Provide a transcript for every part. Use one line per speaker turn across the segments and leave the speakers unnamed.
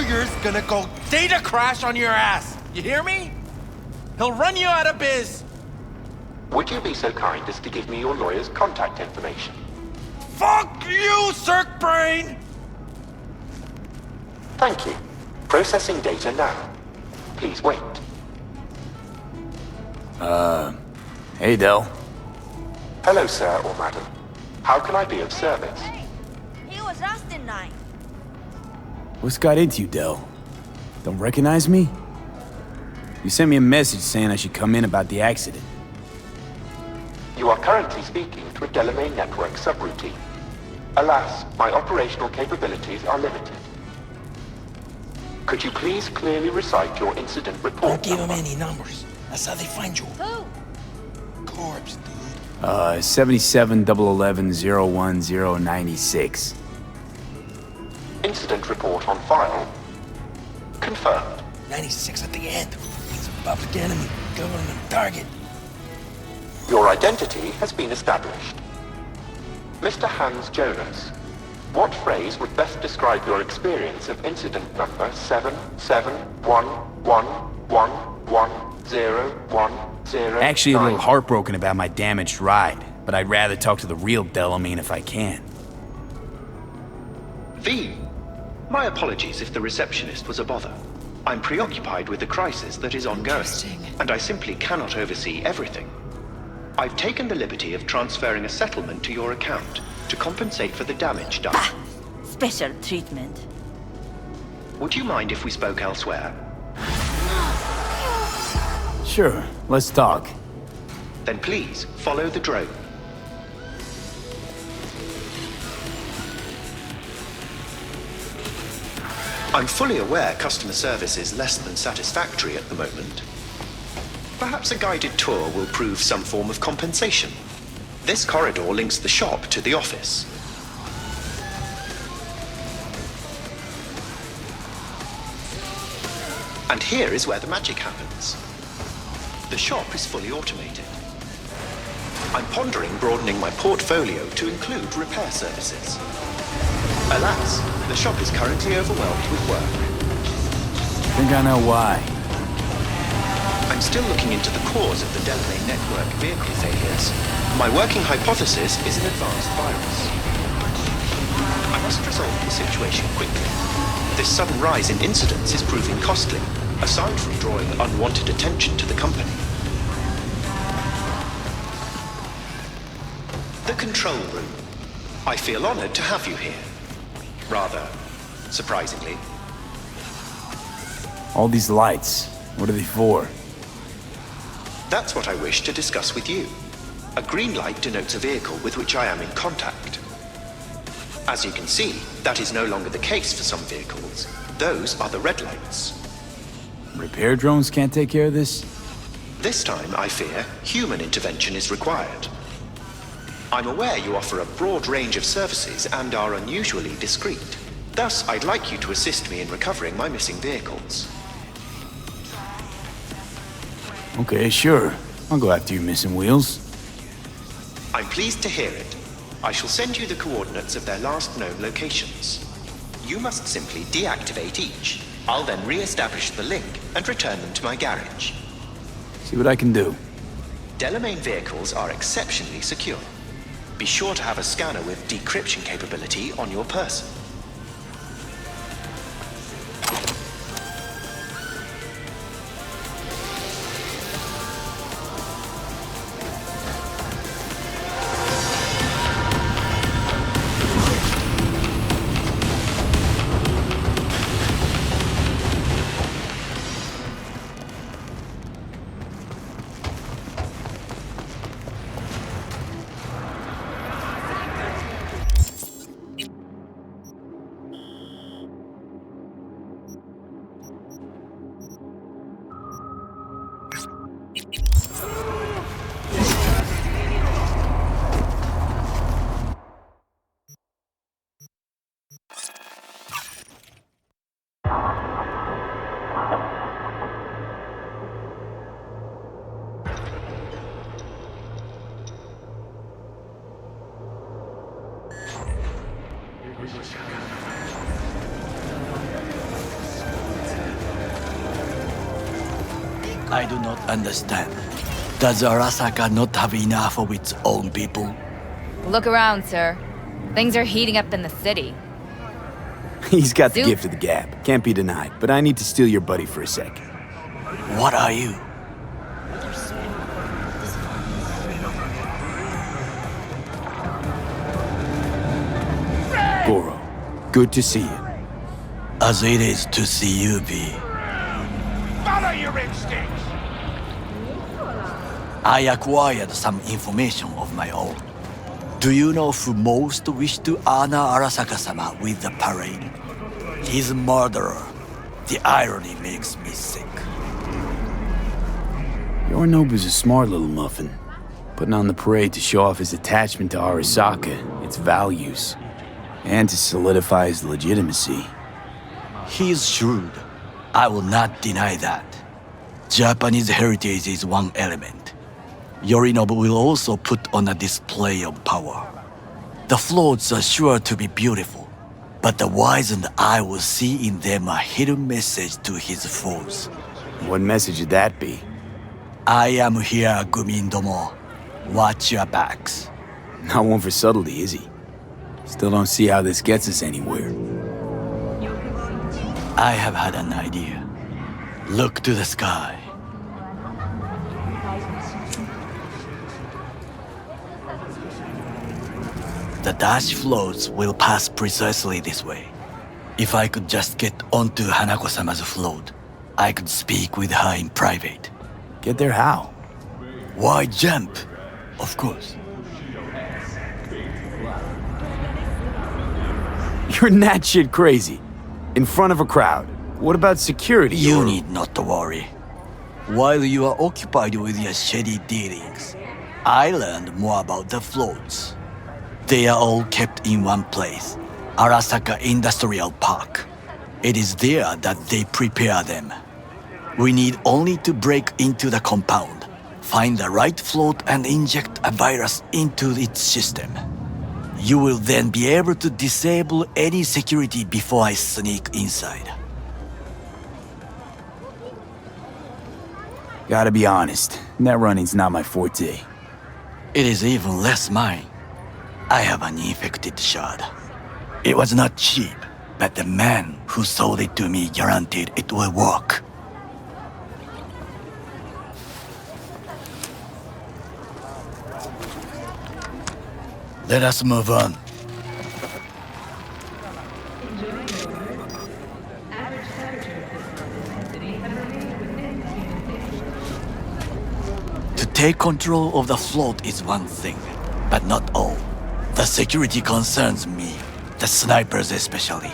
Krieger's gonna go data crash on your ass. You hear me? He'll run you out of biz.
Would you be so kind as to give me your lawyer's contact information?
Fuck you, Cirque Brain!
Thank you. Processing data now. Please wait.
Hey, Del.
Hello, sir or madam. How can I be of service?
Hey, he was last in line.
What's got into you, Del? Don't recognize me? You sent me a message saying I should come in about the accident.
You are currently speaking to a Delamain network subroutine. Alas, my operational capabilities are limited. Could you please clearly recite your incident report
Don't give
number?
them any numbers. That's how they find you.
Who?
Corpse, dude.
7700101096.
Incident report on file. Confirmed.
96 at the end. He's a public enemy. Government target.
Your identity has been established. Mr. Hans Jonas, what phrase would best describe your experience of incident number 7711111010?
Actually, a little heartbroken about my damaged ride, but I'd rather talk to the real Delamain if I can.
V. My apologies if the receptionist was a bother. I'm preoccupied with the crisis that is ongoing, and I simply cannot oversee everything. I've taken the liberty of transferring a settlement to your account to compensate for the damage done.
Special treatment.
Would you mind if we spoke elsewhere?
Sure, let's talk.
Then please, follow the drone. I'm fully aware customer service is less than satisfactory at the moment. Perhaps a guided tour will prove some form of compensation. This corridor links the shop to the office. And here is where the magic happens. The shop is fully automated. I'm pondering broadening my portfolio to include repair services. Alas, the shop is currently overwhelmed with work.
I think I know why.
I'm still looking into the cause of the Delamain network vehicle failures. My working hypothesis is an advanced virus. I must resolve the situation quickly. This sudden rise in incidents is proving costly, aside from drawing unwanted attention to the company. The control room. I feel honored to have you here. Rather, surprisingly.
All these lights, what are they for?
That's what I wish to discuss with you. A green light denotes a vehicle with which I am in contact. As you can see, that is no longer the case for some vehicles. Those are the red lights.
Repair drones can't take care of this?
This time, I fear, human intervention is required. I'm aware you offer a broad range of services and are unusually discreet. Thus, I'd like you to assist me in recovering my missing vehicles.
Okay, sure. I'll go after your missing wheels.
I'm pleased to hear it. I shall send you the coordinates of their last known locations. You must simply deactivate each. I'll then re-establish the link and return them to my garage.
See what I can do.
Delamain vehicles are exceptionally secure. Be sure to have a scanner with decryption capability on your person.
I do not understand. Does Arasaka not have enough of its own people?
Look around, sir. Things are heating up in the city.
He's got the
Dude.
gift of the gab. Can't be denied. But I need to steal your buddy for a second.
What are you?
Goro, good to see you.
As it is to see you, V.
Follow your instincts!
I acquired some information of my own. Do you know who most wished to honor Arasaka-sama with the parade? His murderer. The irony makes me sick.
Yorinobu's a smart little muffin. Putting on the parade to show off his attachment to Arasaka, its values, and to solidify his legitimacy.
He is shrewd. I will not deny that. Japanese heritage is one element. Yorinobu will also put on a display of power. The floats are sure to be beautiful, but the wizened eye will see in them a hidden message to his foes.
What message would that be?
I am here, Gumindomo. Watch your backs.
Not one for subtlety, is he? Still don't see how this gets us anywhere.
I have had an idea. Look to the sky. The dash floats will pass precisely this way. If I could just get onto Hanako-sama's float, I could speak with her in private.
Get there how?
Why jump? Of course.
You're that shit crazy. In front of a crowd. What about security?
You
or-
need not to worry. While you are occupied with your shady dealings, I learned more about the floats. They are all kept in one place, Arasaka Industrial Park. It is there that they prepare them. We need only to break into the compound, find the right float and inject a virus into its system. You will then be able to disable any security before I sneak inside.
Gotta be honest, net running's not my forte.
It is even less mine. I have an infected shard. It was not cheap, but the man who sold it to me guaranteed it will work. Let us move on. To take control of the float is one thing, but not all. The security concerns me, the snipers especially.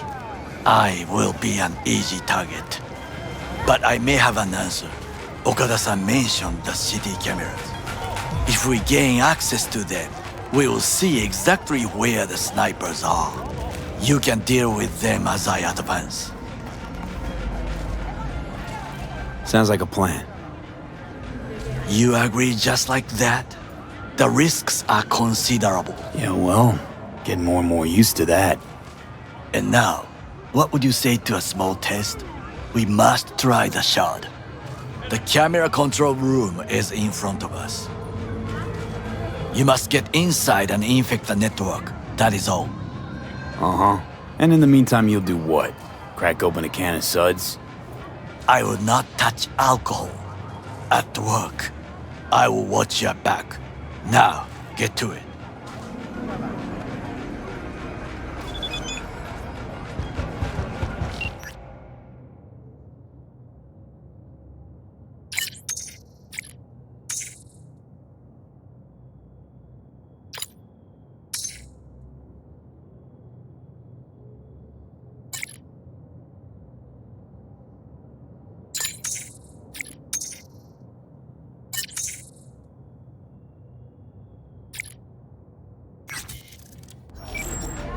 I will be an easy target. But I may have an answer. Okada-san mentioned the city cameras. If we gain access to them, we will see exactly where the snipers are. You can deal with them as I advance.
Sounds like a plan.
You agree just like that? The risks are considerable.
Yeah, well, getting more and more used to that.
And now, what would you say to a small test? We must try the shard. The camera control room is in front of us. You must get inside and infect the network. That is all.
Uh-huh. And in the meantime, you'll do what? Crack open a can of suds?
I will not touch alcohol. At work, I will watch your back. Now, get to it.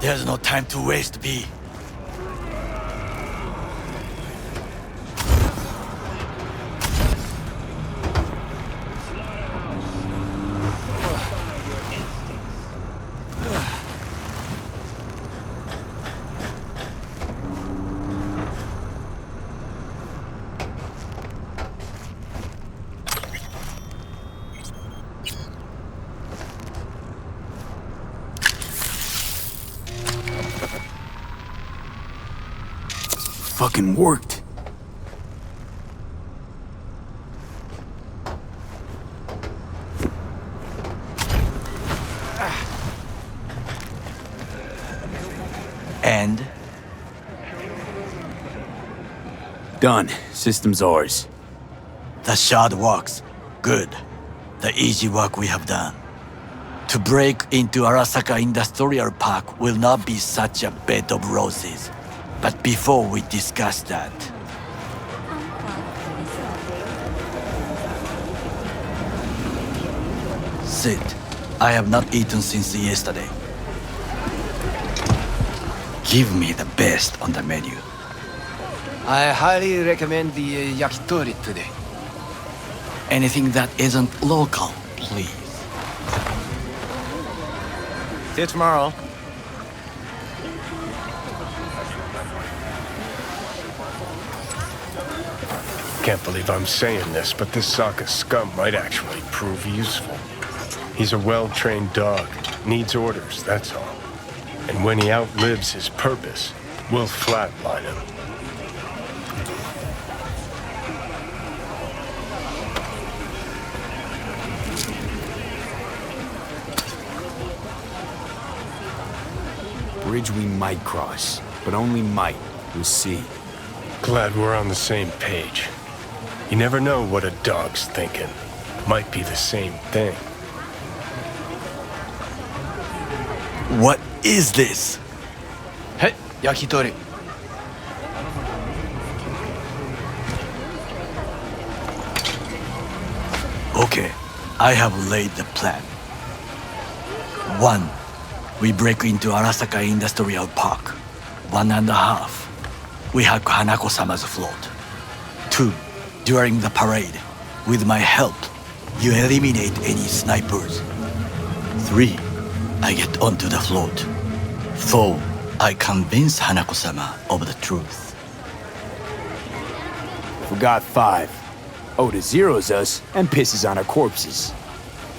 There's no time to waste, B.
fucking worked.
And
Done. System's ours.
the shard works. Good. The easy work we have done. To break into Arasaka Industrial Park will not be such a bed of roses. But before we discuss that, sit. I have not eaten since yesterday. Give me the best on the menu.
I highly recommend the yakitori today.
Anything that isn't local, please.
See you tomorrow.
Can't believe I'm saying this, but this Sokka scum might actually prove useful. He's a well-trained dog, needs orders, that's all. And when he outlives his purpose, we'll flatline him.
Bridge we might cross, but only might. We'll see.
Glad we're on the same page. You never know what a dog's thinking. Might be the same thing.
What is this?
Hey, yakitori.
Okay, I have laid the plan. 1. We break into Arasaka Industrial Park. 1.5. We hack Hanako-sama's float. 2. During the parade, with my help, you eliminate any snipers. 3. I get onto the float. 4. I convince Hanako-sama of the truth.
Forgot 5. Oda zeros us and pisses on our corpses.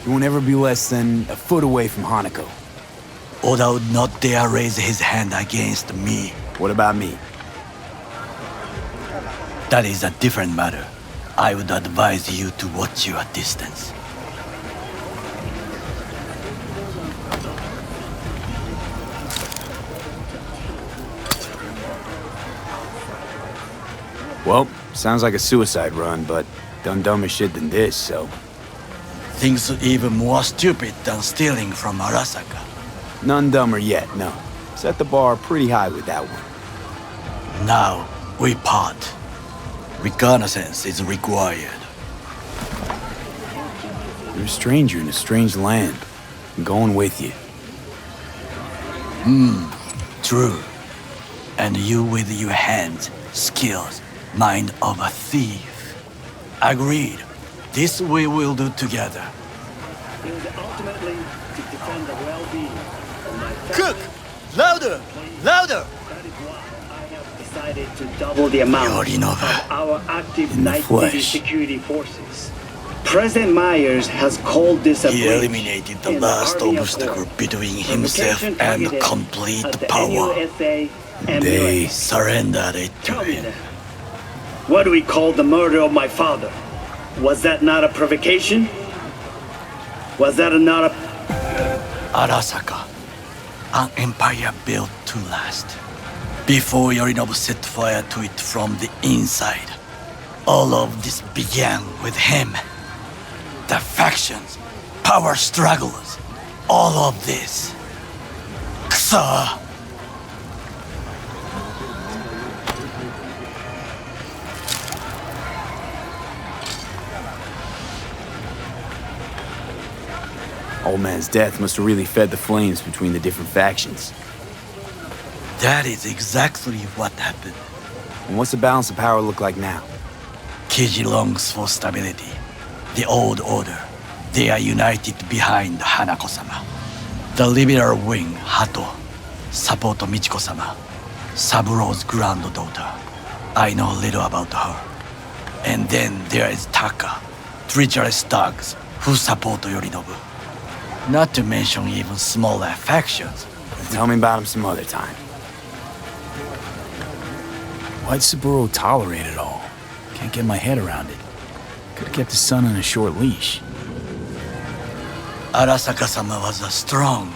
You won't ever be less than a foot away from Hanako.
Oda would not dare raise his hand against me.
What about me?
That is a different matter. I would advise you to watch your distance.
Well, sounds like a suicide run, but done dumber shit than this, so...
Things even more stupid than stealing from Arasaka.
None dumber yet, no. Set the bar pretty high with that one.
Now, we part. Reconnaissance is required.
You're a stranger in a strange land. I'm going with you.
True. And you with your hands, skills, mind of a thief. Agreed. This we will do together.
Ultimately, to defend the well-being of my
Cook! Louder! Louder!
That is why I have decided to double the amount
Yorinobu.
of our active
In the
night duty
flesh.
security forces. President Myers has called this a
He
breach
eliminated the
in
last
Army
obstacle
Accord.
between himself
Provocation
and
targeted
complete
at the
power.
NUSA and
They
MUA.
Surrendered it to
Tell me
him.
then, what do we call the murder of my father? Was that not a provocation? Was that not a...
Arasaka, an empire built to last. Before Yorinobu set fire to it from the inside, all of this began with him. The factions, power struggles, all of this. Kusa!
Old man's death must have really fed the flames between the different factions.
That is exactly what happened.
And what's the balance of power look like now?
Kiji longs for stability. The old order. They are united behind Hanako-sama. The liberal wing, Hato, support Michiko-sama, Saburo's granddaughter. I know little about her. And then there is Taka, treacherous thugs who support Yorinobu. Not to mention even smaller factions.
Tell me about him some other time. Why'd Saburo tolerate it all? Can't get my head around it. Could've kept his son on a short leash.
Arasaka-sama was a strong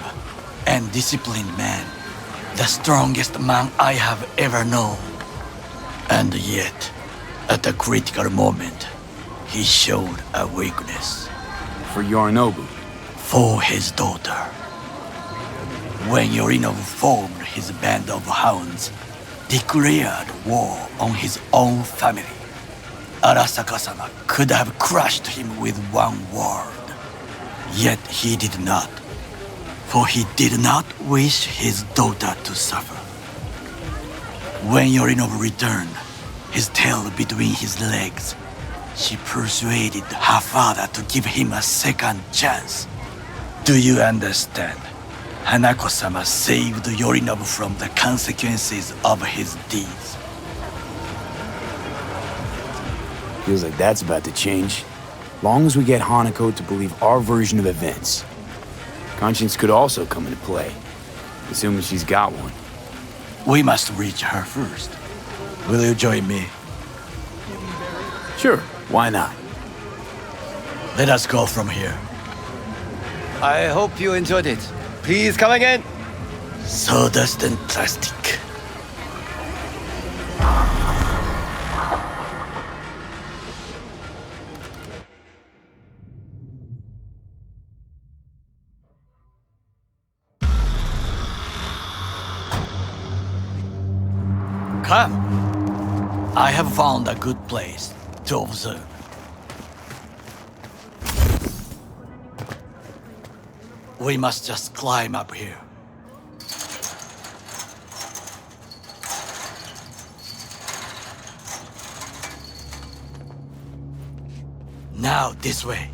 and disciplined man. The strongest man I have ever known. And yet, at a critical moment, he showed a weakness.
For Yorinobu.
For his daughter. When Yorinobu formed his band of hounds, declared war on his own family, Arasaka-sama could have crushed him with one word. Yet he did not. For he did not wish his daughter to suffer. When Yorinobu returned, his tail between his legs, she persuaded her father to give him a second chance. Do you understand? Hanako-sama saved Yorinobu from the consequences of his deeds.
Feels like that's about to change. Long as we get Hanako to believe our version of events. Conscience could also come into play, assuming she's got one.
We must reach her first. Will you join me?
Sure, why not?
Let us go from here.
I hope you enjoyed it. Please come again.
Sawdust and plastic. Come. I have found a good place to observe. We must just climb up here. Now this way.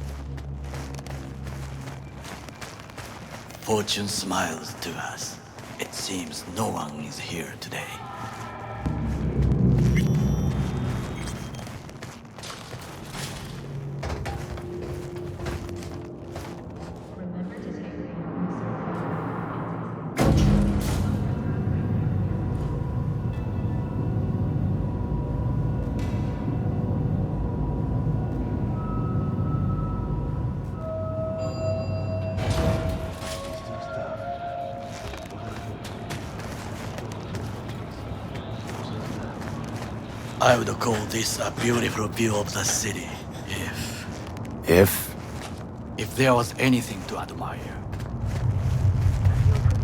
Fortune smiles to us. It seems no one is here today. I would call this a beautiful view of the city, if there was anything to admire.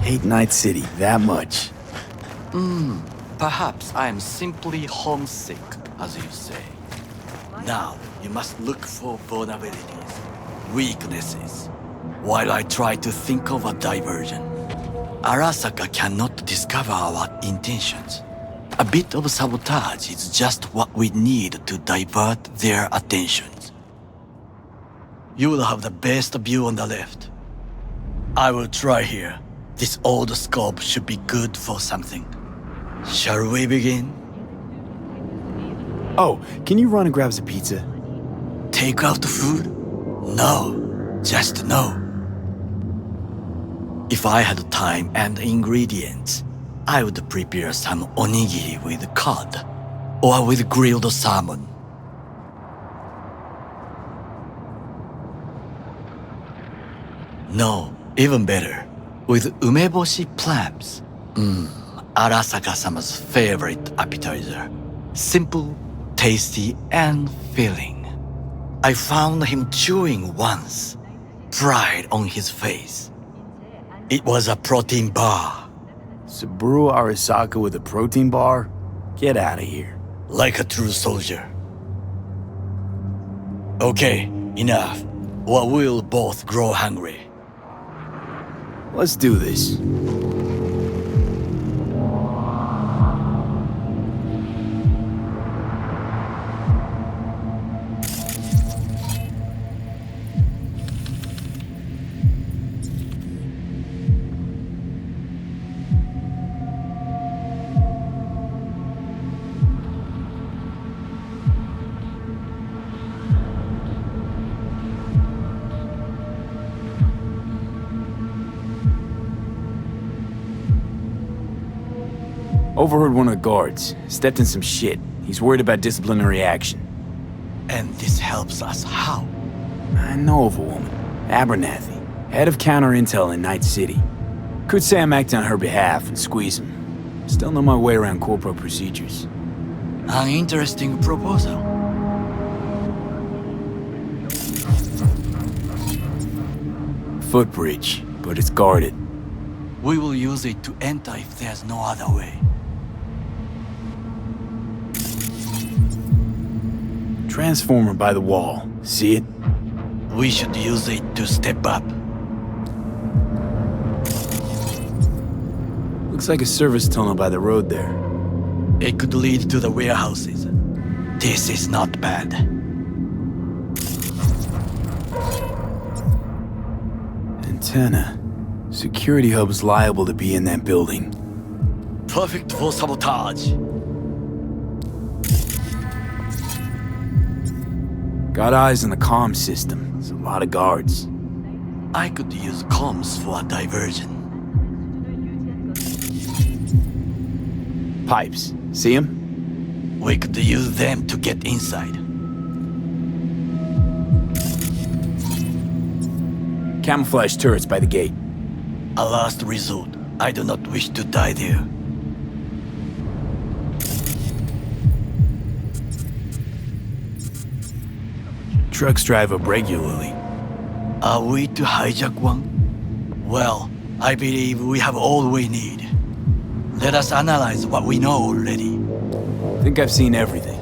Hate Night City that much.
Perhaps I am simply homesick, as you say. Now, you must look for vulnerabilities, weaknesses, while I try to think of a diversion. Arasaka cannot discover our intentions. A bit of sabotage is just what we need to divert their attentions. You will have the best view on the left. I will try here. This old scope should be good for something. Shall we begin?
Oh, can you run and grab us a pizza?
Take out food? No, just no. If I had time and ingredients, I would prepare some onigiri with cod, or with grilled salmon. No, even better, with umeboshi clams. Arasaka-sama's favorite appetizer. Simple, tasty, and filling. I found him chewing once, pride on his face. It was a protein bar.
Saburo Arasaka with a protein bar? Get out of here.
Like a true soldier. Okay, enough. Or we'll both grow hungry.
Let's do this. Overheard one of the guards. Stepped in some shit. He's worried about disciplinary action.
And this helps us how?
I know of a woman. Abernathy. Head of counter intel in Night City. Could say I'm acting on her behalf and squeeze him. Still know my way around corporate procedures.
An interesting proposal.
Footbridge, but it's guarded.
We will use it to enter if there's no other way.
Transformer by the wall. See it?
We should use it to step up.
Looks like a service tunnel by the road there.
It could lead to the warehouses. This is not bad.
Antenna. Security hub's liable to be in that building.
Perfect for sabotage.
Got eyes on the comm system. There's a lot of guards.
I could use comms for a diversion.
Pipes. See them?
We could use them to get inside.
Camouflage turrets by the gate.
A last resort. I do not wish to die there.
Trucks drive up regularly.
Are we to hijack one? Well, I believe we have all we need. Let us analyze what we know already.
Think I've seen everything.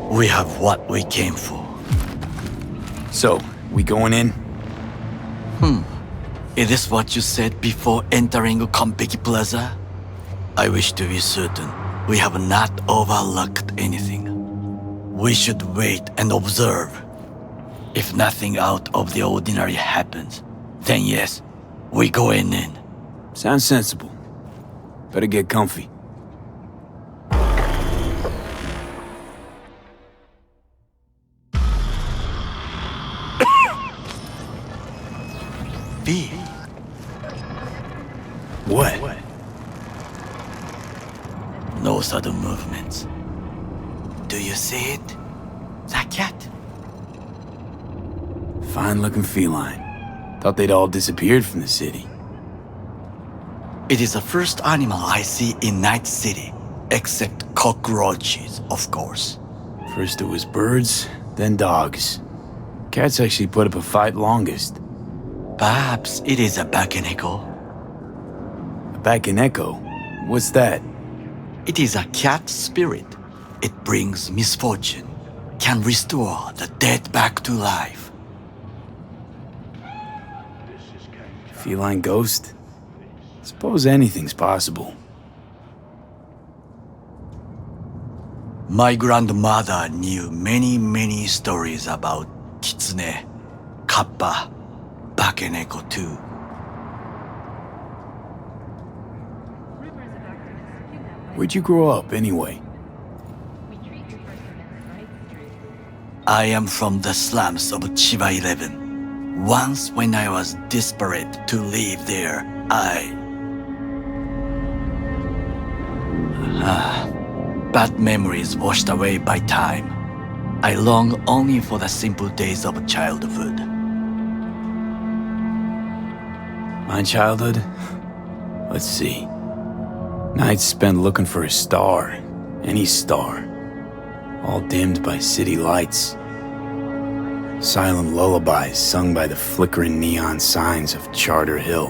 We have what we came for.
So, we going in?
Is this what you said before entering Konpeki Plaza? I wish to be certain we have not overlooked anything. We should wait and observe. If nothing out of the ordinary happens, then yes, we go in.
Sounds sensible. Better get comfy.
B.
What?
No sudden movements. Do you see it? That cat?
Fine-looking feline. Thought they'd all disappeared from the city.
It is the first animal I see in Night City, except cockroaches, of course.
First it was birds, then dogs. Cats actually put up a fight longest.
Perhaps it is a Bakeneko.
A Bakeneko? What's that?
It is a cat spirit. It brings misfortune, can restore the dead back to life.
Feline ghost? Suppose anything's possible.
My grandmother knew many stories about Kitsune, Kappa, Bakeneko too.
Where'd you grow up, anyway?
I am from the slums of Chiba 11. Once when I was desperate to live there, bad memories washed away by time. I long only for the simple days of childhood.
My childhood? Let's see. Nights spent looking for a star. Any star. All dimmed by city lights. Silent lullabies sung by the flickering neon signs of Charter Hill.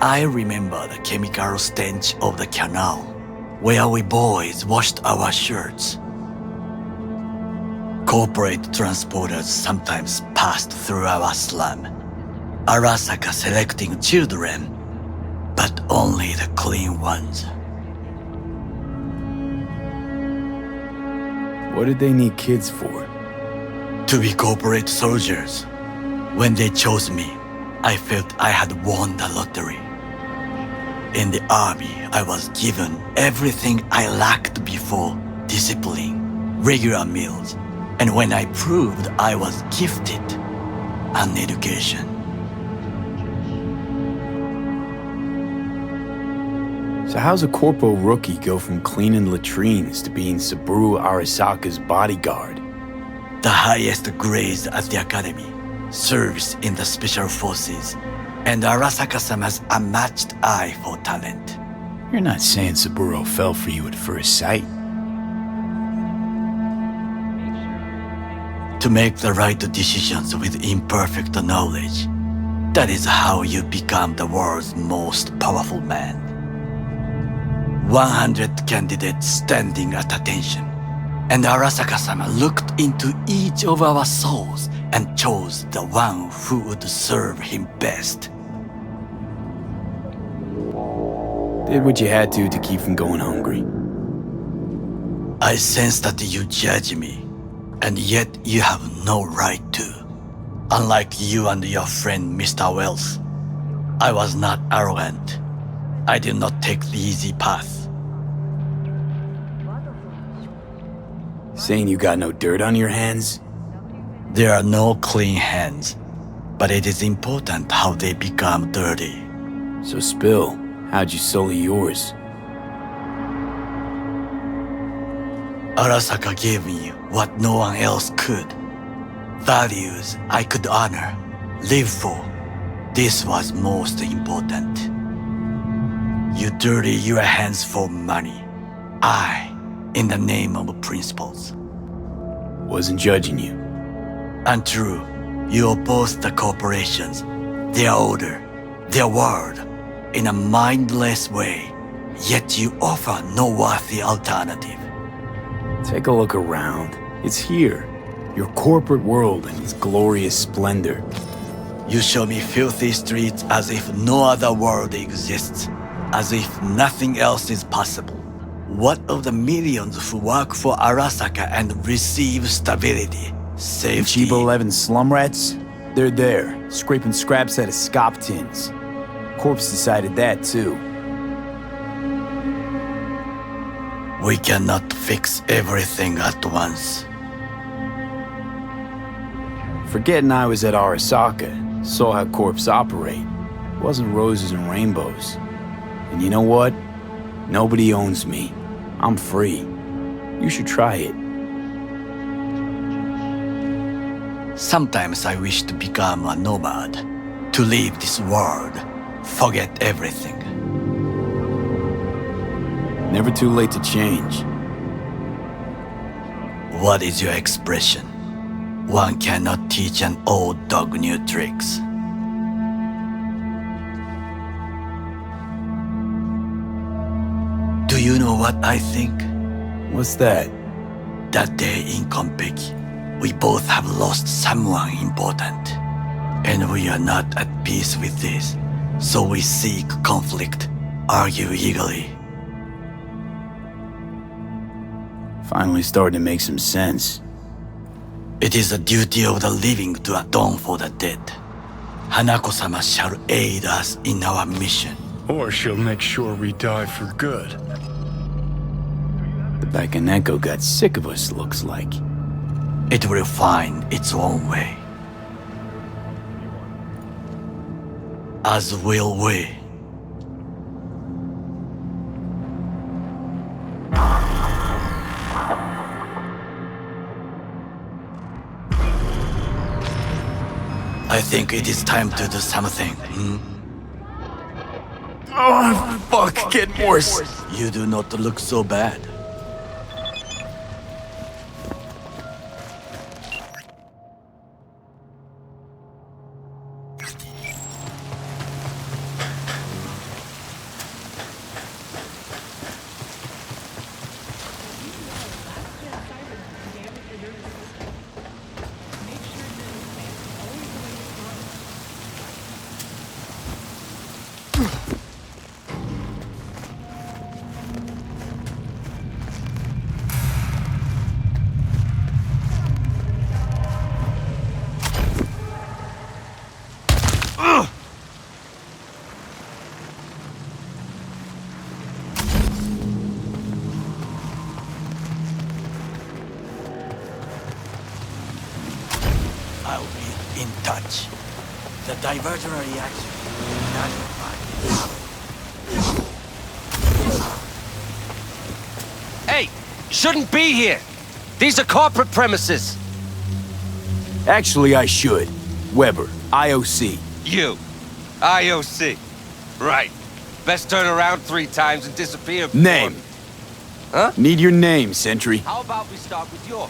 I remember the chemical stench of the canal, where we boys washed our shirts. Corporate transporters sometimes passed through our slum, Arasaka selecting children, but only the clean ones.
What did they need kids for?
To be corporate soldiers. When they chose me, I felt I had won the lottery. In the army, I was given everything I lacked before: discipline, regular meals, and when I proved I was gifted, an education.
So how's a corpo rookie go from cleaning latrines to being Saburo Arasaka's bodyguard?
The highest grades at the academy, serves in the special forces, and Arasaka-sama's unmatched eye for talent.
You're not saying Saburo fell for you at first sight.
To make the right decisions with imperfect knowledge, that is how you become the world's most powerful man. 100 candidates standing at attention, and Arasaka-sama looked into each of our souls and chose the one who would serve him best.
Did what you had to keep from going hungry.
I sense that you judge me, and yet you have no right to. Unlike you and your friend Mr. Wells, I was not arrogant. I did not take the easy path.
Saying you got no dirt on your hands?
There are no clean hands, but it is important how they become dirty.
So spill, how'd you sully yours?
Arasaka gave me what no one else could. Values I could honor, live for. This was most important. You dirty your hands for money. I, in the name of principles.
Wasn't judging you.
Untrue. You oppose the corporations, their order, their word, in a mindless way, yet you offer no worthy alternative.
Take a look around. It's here. Your corporate world in its glorious splendor.
You show me filthy streets as if no other world exists, as if nothing else is possible. What of the millions who work for Arasaka and receive stability, safety?
Chiba 11 slum rats? They're there, scraping scraps out of scop tins. Corpse decided that too.
We cannot fix everything at once.
Forgetting I was at Arasaka, saw how corps operate. It wasn't roses and rainbows. And you know what? Nobody owns me. I'm free. You should try it.
Sometimes I wish to become a nomad, to leave this world, forget everything.
Never too late to change.
What is your expression? One cannot teach an old dog new tricks. Do you know what I think?
What's that?
That day in Konpeki, we both have lost someone important. And we are not at peace with this, so we seek conflict, argue eagerly.
Finally starting to make some sense.
It is the duty of the living to atone for the dead. Hanako-sama shall aid us in our mission.
Or she'll make sure we die for good.
The Bakaneko got sick of us, looks like.
It will find its own way. As will we. I think it is time to do something,
Oh, fuck, getting worse.
You do not look so bad. I'll be in touch. The diversionary reaction is magnified.
shouldn't be here. These are corporate premises.
Actually, I should. Weber, IOC.
You. IOC. Right. Best turn around 3 times and disappear.
Name.
Huh?
Need your name, Sentry.
How about we start with yours?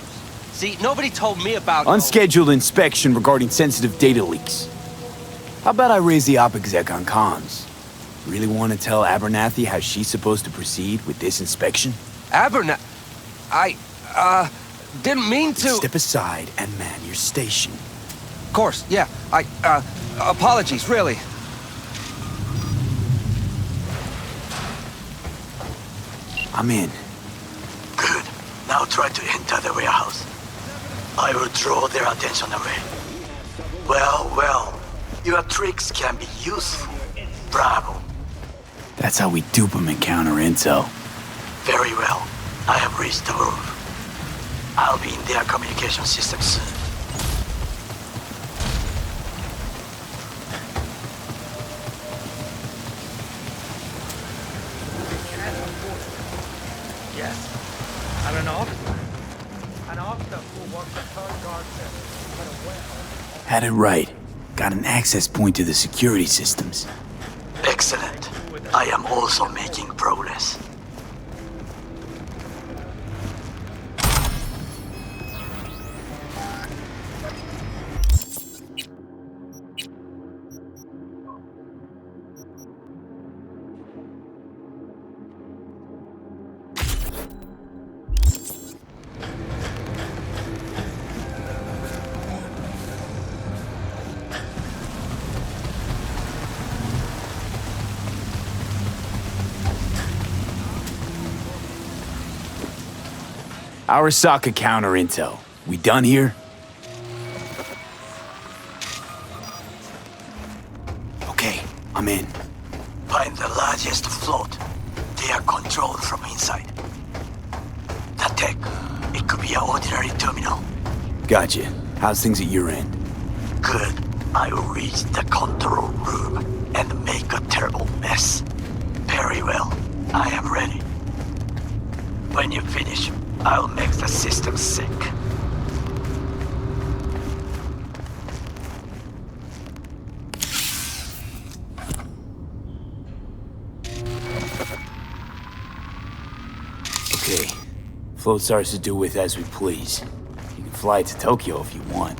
See, nobody told me about...
Unscheduled inspection regarding sensitive data leaks. How about I raise the op exec on comms? Really want to tell Abernathy how she's supposed to proceed with this inspection?
I didn't mean to...
Step aside and man your station.
Of course, yeah. Apologies, really.
I'm in.
Good. Now try to enter the warehouse. I will draw their attention away. Well. Your tricks can be useful. Bravo.
That's how we dupe them and counter intel.
Very well. I have reached the roof. I'll be in their communication system soon.
Yes. And an officer. An officer who works at third guard service.
Had it right. Got an access point to the security systems.
Excellent. I am also making progress.
Arasaka counter intel. We done here? Okay, I'm in.
Find the largest float. They are controlled from inside. The tech. It could be an ordinary terminal.
Gotcha. How's things at your end?
Good. I will reach the control room and make a terrible mess. Very well. I am ready. When you finish, I'll make the system sick.
Okay. Float's ours to do with as we please. You can fly to Tokyo if you want.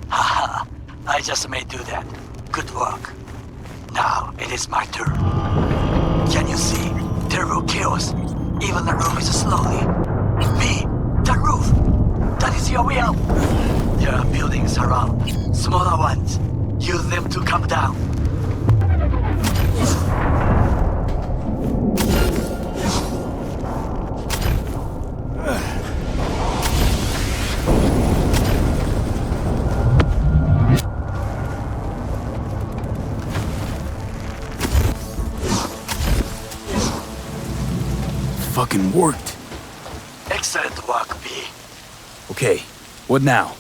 Haha. I just may do that. Good work. Now it is my turn. Can you see? Terrible chaos. Even the roof is slowly. B, the roof! That is your way out! There are buildings around, smaller ones. Use them to come down.
Fucking worked.
Excellent work, B.
Okay, what now?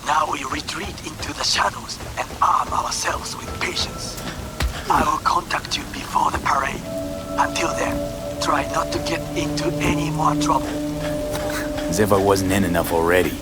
Now we retreat into the shadows and arm ourselves with patience. I will contact you before the parade. Until then, try not to get into any more trouble.
As if I wasn't in enough already.